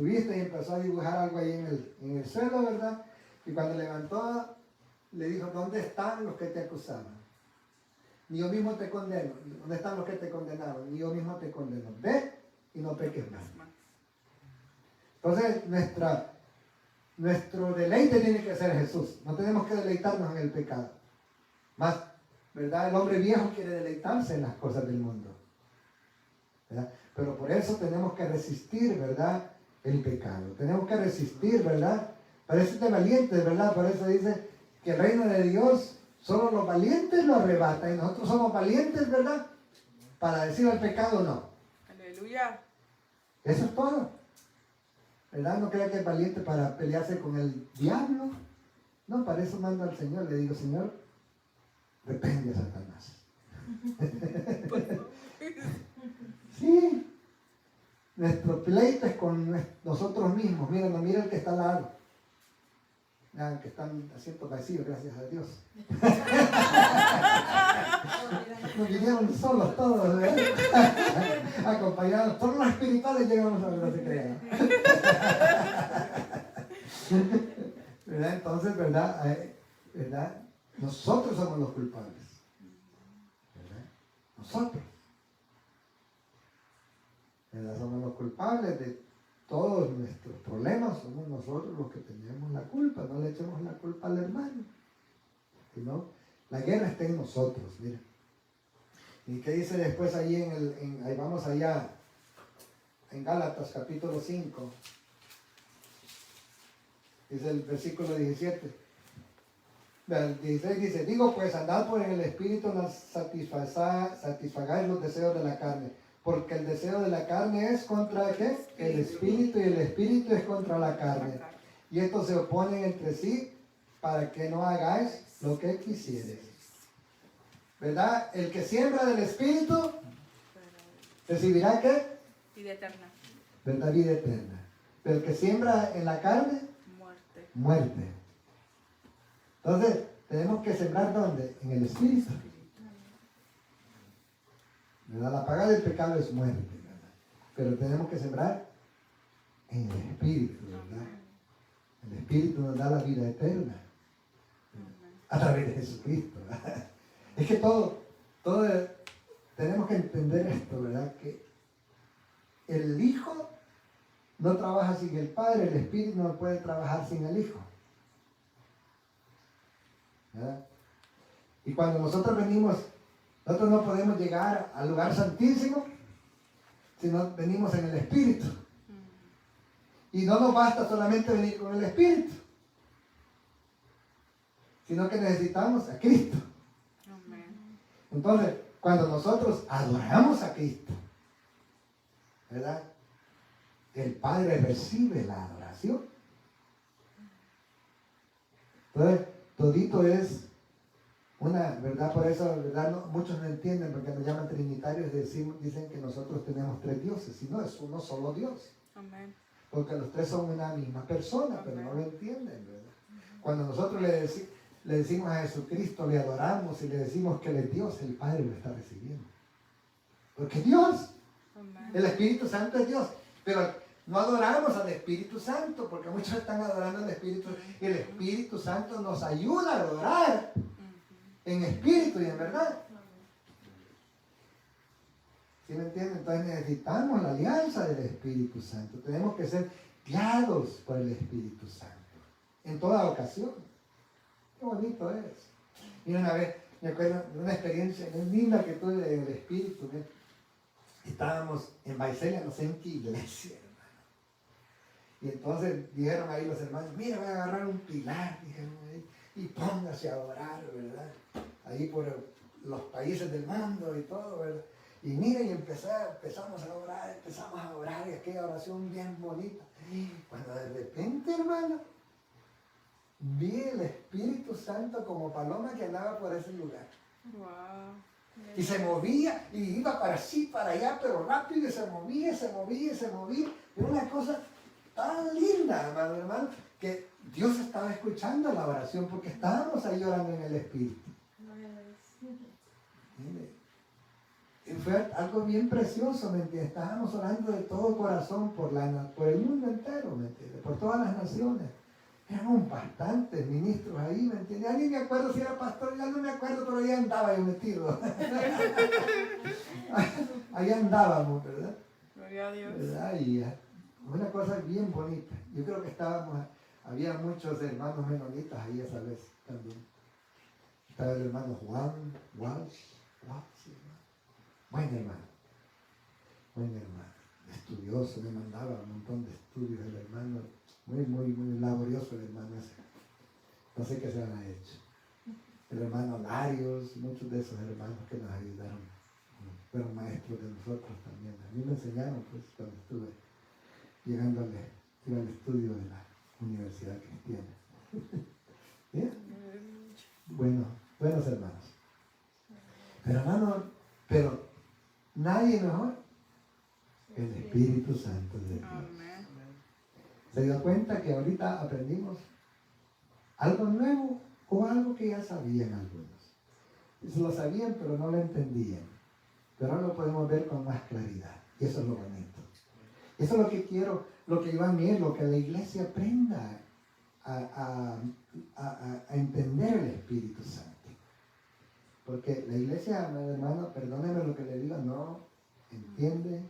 vista y empezó a dibujar algo ahí en el suelo, ¿verdad? Y cuando levantó, le dijo, ¿dónde están los que te acusaban? Ni yo mismo te condeno. ¿Dónde están los que te condenaron? Ni yo mismo te condeno. Ve y no peques más. Entonces, nuestro deleite tiene que ser Jesús. No tenemos que deleitarnos en el pecado. Más, ¿verdad? El hombre viejo quiere deleitarse en las cosas del mundo, ¿verdad? Pero por eso tenemos que resistir, ¿verdad? El pecado. Tenemos que resistir, ¿verdad? Parece de valientes, ¿verdad? Por eso dice que el reino de Dios, solo los valientes lo arrebatan. Y nosotros somos valientes, ¿verdad? Para decir al pecado no. Aleluya. Eso es todo. ¿Verdad? No crea que es valiente para pelearse con el diablo. No, para eso mando al Señor. Le digo, Señor, reprende a Satanás. Sí. Nuestro pleito es con nosotros mismos. Mira el que está al lado. Vean que están haciendo vacíos, gracias a Dios. Nos vinieron solos todos, ¿verdad? Acompañados. Todos los espirituales llegamos a ver, no se crean. ¿Verdad? Entonces, ¿verdad? ¿Verdad? Nosotros somos los culpables. ¿Verdad? Nosotros. ¿Verdad? Somos los culpables de todos nuestros problemas, somos nosotros los que tenemos la culpa. No le echemos la culpa al hermano. Sino, la guerra está en nosotros, mira. ¿Y qué dice después ahí ahí vamos allá, en Gálatas capítulo 5? Dice el versículo 17. El 16 dice, digo pues, andad por el Espíritu, no satisfagáis los deseos de la carne. Porque el deseo de la carne es contra ¿qué? El Espíritu, y el Espíritu es contra la carne. Y estos se oponen entre sí para que no hagáis lo que quisieres. ¿Verdad? El que siembra del Espíritu recibirá ¿qué? Vida eterna. ¿Verdad? Vida eterna. Pero el que siembra en la carne, Muerte. muerte. Entonces, tenemos que sembrar ¿dónde? En el Espíritu. ¿Verdad? La paga del pecado es muerte, ¿verdad? Pero tenemos que sembrar en el Espíritu, ¿verdad? El Espíritu nos da la vida eterna a través de Jesucristo, ¿verdad? Es que todo tenemos que entender esto, ¿verdad? Que el Hijo no trabaja sin el Padre, el Espíritu no puede trabajar sin el Hijo, ¿verdad? Y cuando nosotros venimos, nosotros no podemos llegar al lugar santísimo si no venimos en el Espíritu. Y no nos basta solamente venir con el Espíritu, sino que necesitamos a Cristo. Entonces, cuando nosotros adoramos a Cristo, ¿verdad? El Padre recibe la adoración. Entonces, todito es una, ¿verdad? Por eso, ¿verdad? No, muchos no entienden porque nos llaman trinitarios, dicen que nosotros tenemos tres dioses, y no, es uno solo Dios. Amén. Porque los tres son una misma persona, pero no lo entienden, ¿verdad? Cuando nosotros le decimos a Jesucristo, le adoramos y le decimos que Él es Dios, el Padre lo está recibiendo. Porque Dios, el Espíritu Santo es Dios, pero no adoramos al Espíritu Santo, porque muchos están adorando al Espíritu. El Espíritu Santo nos ayuda a adorar en espíritu y en verdad. ¿Sí me entienden? Entonces necesitamos la alianza del Espíritu Santo. Tenemos que ser guiados por el Espíritu Santo en toda ocasión. Qué bonito es. Y una vez, me acuerdo de una experiencia muy linda que tuve en el Espíritu. ¿Ves? Estábamos en Baicelia, no sé en qué iglesia, hermano. Y entonces dijeron ahí los hermanos, mira, voy a agarrar un pilar, dijeron ahí, y póngase a orar, ¿verdad? Ahí por los países del mundo y todo, ¿verdad? Y miren, y empezamos a orar, y aquella oración bien bonita. Cuando de repente, hermano, vi el Espíritu Santo como paloma que andaba por ese lugar. Wow. Y se movía, y iba para así, para allá, pero rápido, y se movía. Era una cosa tan linda, hermano, que Dios estaba escuchando la oración, porque estábamos ahí orando en el Espíritu. Y fue algo bien precioso, ¿me entiendes? Estábamos orando de todo corazón por el mundo entero, ¿me entiendes? Por todas las naciones. Éramos bastantes ministros ahí, ¿me entiendes? Ya ni me acuerdo si era pastor, ya no me acuerdo, pero ahí andaba yo metido. Ahí andábamos, ¿verdad? Gloria a Dios. ¿Verdad? Y una cosa bien bonita. Yo creo que había muchos hermanos menonitas ahí esa vez también. Estaba el hermano Juan Walsh, buen hermano, estudioso, me mandaba un montón de estudios el hermano, muy laborioso el hermano ese. No sé qué se han hecho. El hermano Larios, muchos de esos hermanos que nos ayudaron, fueron maestros de nosotros también. A mí me enseñaron, pues, cuando estuve llegando iba al estudio de la Universidad Cristiana. ¿Bien? Bueno, buenos hermanos. Pero hermano, nadie mejor que el Espíritu Santo de Dios. Amén. ¿Se dio cuenta que ahorita aprendimos algo nuevo o algo que ya sabían algunos? Se lo sabían pero no lo entendían. Pero ahora lo podemos ver con más claridad. Y eso es lo bonito. Eso es lo que quiero, lo que yo anhelo, que la iglesia aprenda a entender el Espíritu Santo. Porque la iglesia, hermano, perdóneme lo que le digo, no entiende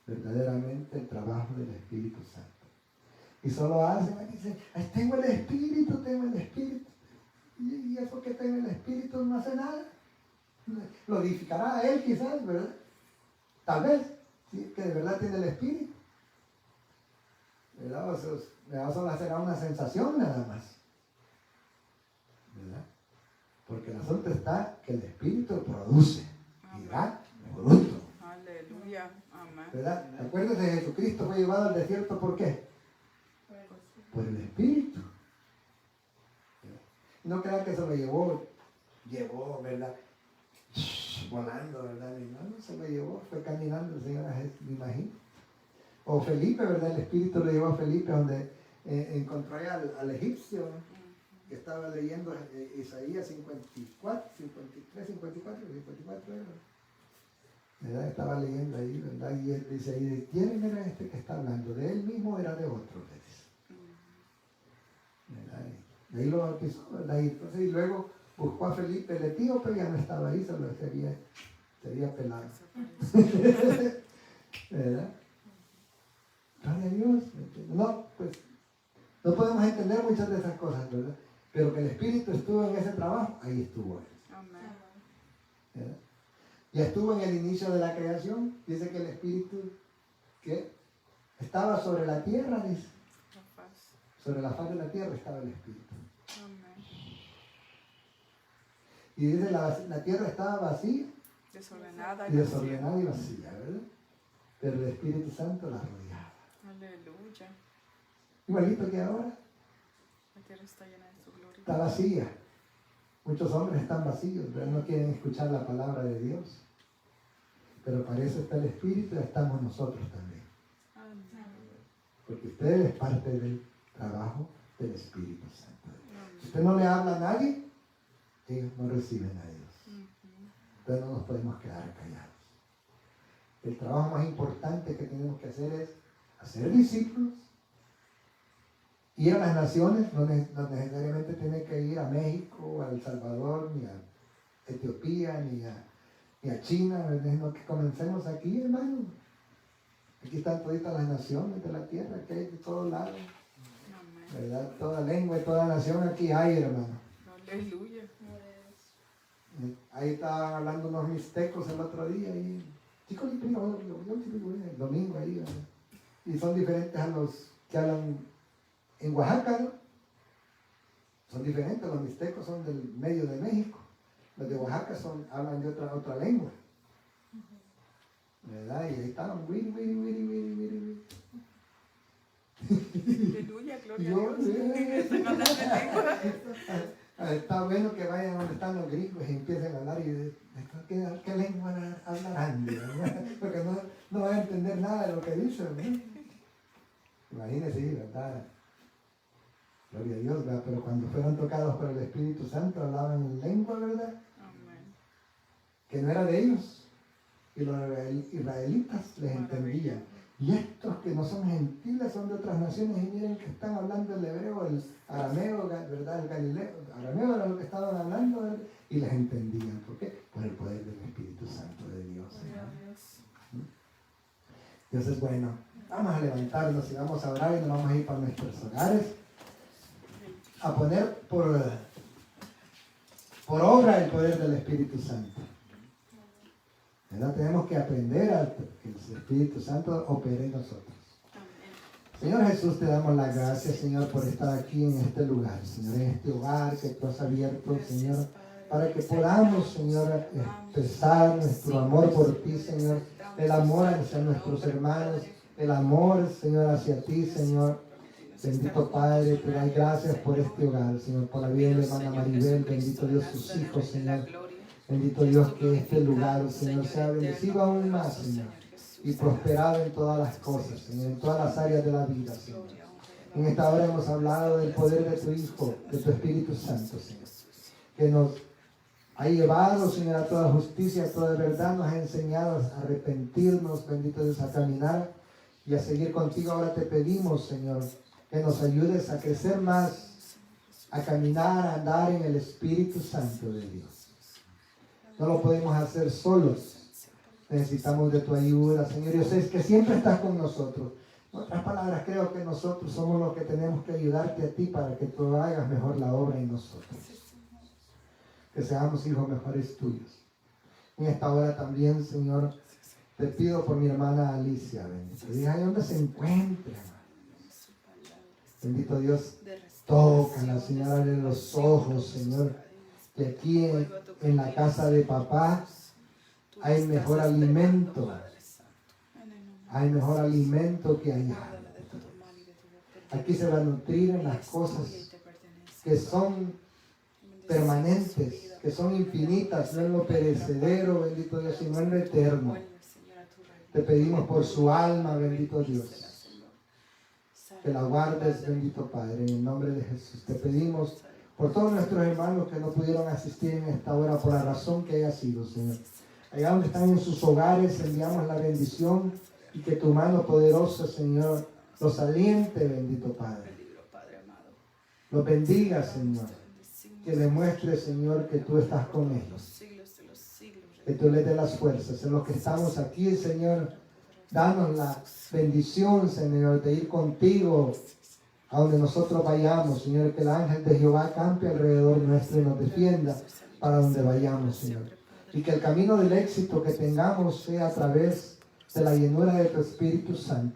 verdaderamente el trabajo del Espíritu Santo. Y solo hacen, dicen, tengo el Espíritu. Y eso que tengo el Espíritu no hace nada. Lo edificará a él quizás, ¿verdad? Tal vez, ¿sí? Que de verdad tiene el Espíritu. ¿Verdad? Solo será una sensación nada más. ¿Verdad? Porque el asunto está que el Espíritu produce y da fruto. Aleluya. Amén. ¿Verdad? Acuérdense de Jesucristo fue llevado al desierto, ¿por qué? Por el Espíritu. No crean que se lo llevó, ¿verdad? Volando, ¿verdad? No se lo llevó, fue caminando el Señor a Jesús, me imagino. O Felipe, ¿verdad? El Espíritu lo llevó a Felipe donde encontró al egipcio, ¿no? Que estaba leyendo Isaías 54 ¿verdad? Estaba leyendo ahí, ¿verdad? Y él dice ahí, ¿de quién era este que está hablando? ¿De él mismo o era de otro? ¿Verdad? Y ahí lo bautizó, ¿verdad? Y luego buscó a Felipe el etíope, ya no estaba ahí, solo sería pelado. ¿Verdad? Gloria a Dios. No, pues, no podemos entender muchas de esas cosas, ¿verdad? Pero que el Espíritu estuvo en ese trabajo, ahí estuvo él. Amén. ¿Verdad? Ya estuvo en el inicio de la creación, dice que el Espíritu que estaba sobre la tierra, dice. Sobre la faz de la tierra estaba el Espíritu. Amén. Y dice la tierra estaba vacía, Desordenada y vacía, ¿verdad? Pero el Espíritu Santo la rodeaba. Aleluya. Igualito que ahora. La tierra está llena de su gloria. Está vacía. Muchos hombres están vacíos, pero no quieren escuchar la palabra de Dios. Pero para eso está el Espíritu y estamos nosotros también. Amén. Porque usted es parte del trabajo del Espíritu Santo. Si usted no le habla a nadie, ellos no reciben a Dios. Entonces no nos podemos quedar callados. El trabajo más importante que tenemos que hacer es hacer discípulos, ir a las naciones, no necesariamente tiene que ir a México, a El Salvador, ni a Etiopía, ni a China, sino que comencemos aquí, hermano. Aquí están todas las naciones de la tierra, que hay de todos lados. ¿Verdad? Toda lengua y toda nación aquí hay, hermano. Aleluya. Ahí estaban hablando unos mixtecos el otro día y el domingo ahí, ¿verdad? Y son diferentes a los que hablan en Oaxaca, ¿no? Son diferentes, los mixtecos son del medio de México, los de Oaxaca hablan de otra lengua, ¿verdad? Y ahí estaban, wiri. Aleluya, gloria a Dios. Está bueno que vayan donde están los gringos y empiecen a hablar y ¿qué lengua hablarán? Porque no van a entender nada de lo que dicen, ¿no? Imagínense, ¿verdad? Gloria a Dios, ¿verdad? Pero cuando fueron tocados por el Espíritu Santo hablaban en lengua, ¿verdad? Amén. Que no era de ellos. Y los israelitas les entendían. Y estos que no son gentiles son de otras naciones y miren que están hablando el hebreo, el arameo, ¿verdad? El galileo, arameo era lo que estaban hablando, ¿verdad? Y les entendían. ¿Por qué? Por el poder del Espíritu Santo de Dios. Dios es bueno. Vamos a levantarnos y vamos a orar y nos vamos a ir para nuestros hogares a poner por obra el poder del Espíritu Santo. ¿Verdad? Tenemos que aprender a que el Espíritu Santo opere en nosotros. Señor Jesús, te damos las gracias, Señor, por estar aquí en este lugar, Señor, en este hogar que tú has abierto, Señor, para que podamos, Señor, expresar nuestro amor por ti, Señor, el amor hacia nuestros hermanos, el amor, Señor, hacia ti, Señor. Bendito Padre, te doy gracias por este hogar, Señor, por la vida de la hermana Maribel, bendito Dios, sus hijos, Señor. Bendito Dios, que este lugar, Señor, sea bendecido aún más, Señor, y prosperado en todas las cosas, Señor, en todas las áreas de la vida, Señor. En esta hora hemos hablado del poder de tu Hijo, de tu Espíritu Santo, Señor, que nos ha llevado, Señor, a toda justicia, a toda verdad, nos ha enseñado a arrepentirnos, bendito Dios, a caminar y a seguir contigo. Ahora te pedimos, Señor, que nos ayudes a crecer más, a caminar, a andar en el Espíritu Santo de Dios. No lo podemos hacer solos. Necesitamos de tu ayuda, Señor. Yo sé que siempre estás con nosotros. En otras palabras, creo que nosotros somos los que tenemos que ayudarte a ti para que tú hagas mejor la obra en nosotros. Que seamos hijos mejores tuyos. En esta hora también, Señor, te pido por mi hermana Alicia, bendito. Diga, ¿dónde se encuentra? Bendito Dios, tócala, Señor, abre los ojos, Señor, que aquí en la casa de papá hay mejor alimento. Hay mejor alimento que allá. Aquí se va a nutrir en las cosas que son permanentes, que son infinitas, no en lo perecedero, bendito Dios, sino en lo eterno. Te pedimos por su alma, bendito Dios, que la guardes, bendito Padre, en el nombre de Jesús. Te pedimos por todos nuestros hermanos que no pudieron asistir en esta hora por la razón que haya sido, Señor. Allá donde están en sus hogares, enviamos la bendición y que tu mano poderosa, Señor, los aliente, bendito Padre. Los bendiga, Señor. Que le muestre, Señor, que tú estás con ellos. Que tú les des las fuerzas. En los que estamos aquí, Señor, danos la bendición, Señor, de ir contigo a donde nosotros vayamos, Señor. Que el ángel de Jehová acampe alrededor nuestro y nos defienda para donde vayamos, Señor. Y que el camino del éxito que tengamos sea a través de la llenura de tu Espíritu Santo.